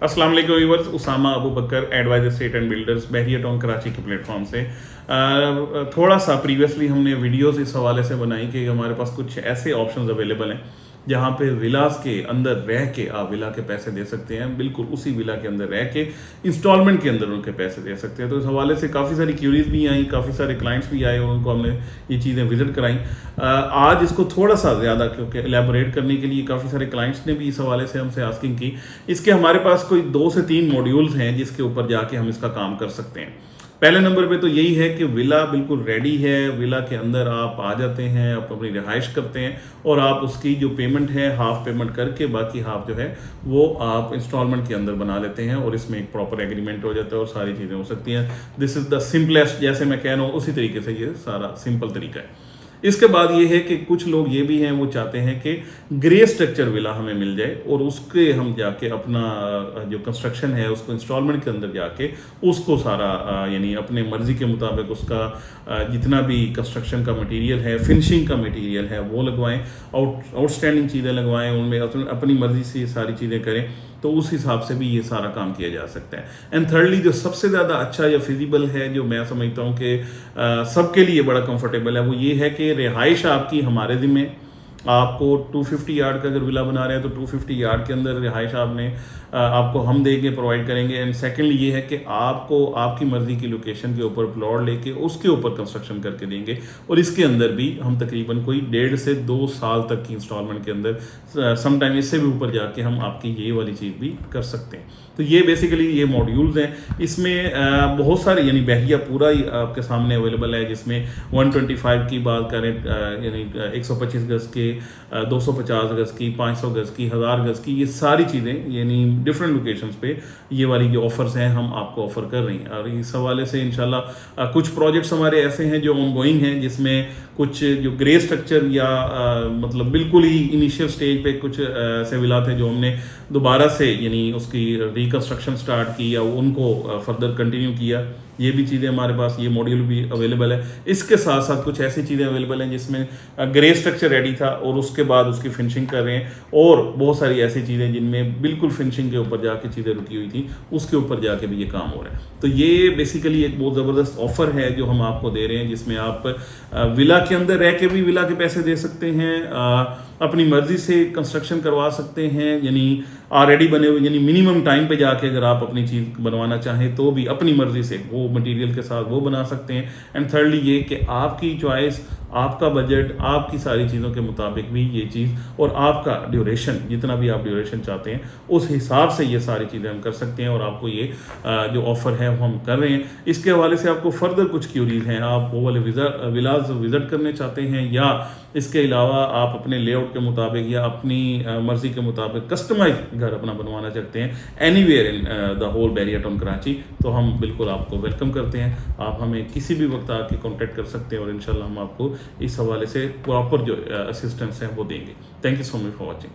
अस्सलाम वालेकुम viewers, Usama Abu Bakar advisor state and builders Bahria town Karachi के प्लेटफॉर्म से थोड़ा सा प्रीवियसली हमने वीडियोस इस हवाले से बनाई कि हमारे पास कुछ ऐसे ऑप्शंस अवेलेबल हैं जहाँ पे विलास के अंदर रह के आप विला के पैसे दे सकते हैं, बिल्कुल उसी विला के अंदर रह के इंस्टॉलमेंट के अंदर उनके पैसे दे सकते हैं। तो इस हवाले से काफ़ी सारी क्यूरीज भी आई, काफ़ी सारे क्लाइंट्स भी आए और उनको हमने ये चीज़ें विजिट कराई। आज इसको थोड़ा सा ज़्यादा क्योंकि एलेबोरेट करने के लिए काफ़ी सारे क्लाइंट्स ने भी इस हवाले से हमसे आस्किंग की। इसके हमारे पास कोई 2 से 3 मॉड्यूल्स हैं जिसके ऊपर जाके हम इसका काम कर सकते हैं। पहले नंबर पे तो यही है कि विला बिल्कुल रेडी है, विला के अंदर आप आ जाते हैं, आप अपनी रिहाइश करते हैं और आप उसकी जो पेमेंट है हाफ पेमेंट करके बाकी हाफ जो है वो आप इंस्टॉलमेंट के अंदर बना लेते हैं और इसमें एक प्रॉपर एग्रीमेंट हो जाता है और सारी चीज़ें हो सकती हैं। दिस इज़ द सिंपलेस्ट, जैसे मैं कह रहा हूँ उसी तरीके से ये सारा सिंपल तरीका है। इसके बाद ये है कि कुछ लोग ये भी हैं, वो चाहते हैं कि ग्रे स्ट्रक्चर विला हमें मिल जाए और उसके हम जाके अपना जो कंस्ट्रक्शन है उसको इंस्टॉलमेंट के अंदर जाके उसको सारा यानी अपने मर्जी के मुताबिक उसका जितना भी कंस्ट्रक्शन का मटेरियल है, फिनिशिंग का मटेरियल है वो लगवाएं, आउटस्टैंडिंग चीज़ें लगवाएं, उनमें अपनी मर्जी से ये सारी चीज़ें करें, तो उस हिसाब से भी ये सारा काम किया जा सकता है। एंड थर्डली जो सबसे ज़्यादा अच्छा या फिजिबल है, जो मैं समझता हूँ कि सबके लिए बड़ा कंफर्टेबल है, वो ये है कि रिहाइश आपकी हमारे ज़िम्मे। आपको 250 यार्ड का अगर विला बना रहे हैं तो 250 यार्ड के अंदर रिहाइश आपको हम देंगे, प्रोवाइड करेंगे। एंड सेकेंडली ये है कि आपको आपकी मर्ज़ी की लोकेशन के ऊपर प्लॉट लेके उसके ऊपर कंस्ट्रक्शन करके देंगे और इसके अंदर भी हम तकरीबन कोई 1.5 से 2 साल तक की इंस्टॉलमेंट के अंदर समटाइम इससे भी ऊपर जाके हम आपकी ये वाली चीज़ भी कर सकते हैं। तो ये बेसिकली ये मॉड्यूल्स हैं। इसमें बहुत सारे यानी बहरिया पूरा ही आपके सामने अवेलेबल है, जिसमें 125 की बात करें यानी 125 गज़ के, 250 गज़ की, 500 गज़ की, 1000 गज़ की, ये सारी चीज़ें यानी डिफरेंट लोकेशंस पे ये वाली जो ऑफर्स हैं हम आपको ऑफर कर रहे हैं। और इस हवाले से इंशाल्लाह कुछ प्रोजेक्ट्स हमारे ऐसे हैं जो ऑनगोइंग हैं, जिसमें कुछ जो ग्रे स्ट्रक्चर या मतलब बिल्कुल ही इनिशियल स्टेज पे कुछ ऐसे विला थे जो हमने दोबारा से यानी उसकी रिकंस्ट्रक्शन स्टार्ट की या उनको फर्दर कंटिन्यू किया। ये भी चीज़ें हमारे पास, ये मॉड्यूल भी अवेलेबल है। इसके साथ साथ कुछ ऐसी चीज़ें अवेलेबल हैं जिसमें ग्रे स्ट्रक्चर रेडी था और उसके बाद उसकी फिनिशिंग कर रहे हैं, और बहुत सारी ऐसी चीज़ें जिनमें बिल्कुल फिनिशिंग के ऊपर जाके चीज़ें रुकी हुई थी, उसके ऊपर जाके भी ये काम हो रहा है। तो ये बेसिकली एक बहुत ज़बरदस्त ऑफर है जो हम आपको दे रहे हैं, जिसमें आप विला के अंदर रह के भी विला के पैसे दे सकते हैं, अपनी मर्जी से कंस्ट्रक्शन करवा सकते हैं, यानी ऑलरेडी बने हुए यानी मिनिमम टाइम पे जाके अगर आप अपनी चीज़ बनवाना चाहें तो भी अपनी मर्जी से वो मटेरियल के साथ वो बना सकते हैं। एंड थर्डली ये कि आपकी चॉइस, आपका बजट, आपकी सारी चीज़ों के मुताबिक भी ये चीज़ और आपका ड्यूरेशन, जितना भी आप ड्यूरेशन चाहते हैं उस हिसाब से ये सारी चीज़ें हम कर सकते हैं और आपको ये जो ऑफ़र है वो हम कर रहे हैं। इसके हवाले से आपको फर्दर कुछ क्यूरीज हैं, आप वो वाले विलाज विज़िट करने चाहते हैं या इसके अलावा आप अपने लेआउट के मुताबिक या अपनी मर्ज़ी के मुताबिक कस्टमाइज घर अपना बनवाना चाहते हैं anywhere in the whole Bahria town Karachi, तो हम बिल्कुल आपको वेलकम करते हैं। आप हमें किसी भी वक्त आके कांटेक्ट कर सकते हैं और इंशाल्लाह हम आपको इस हवाले से प्रॉपर जो असिस्टेंस है वो देंगे। Thank you so much for watching.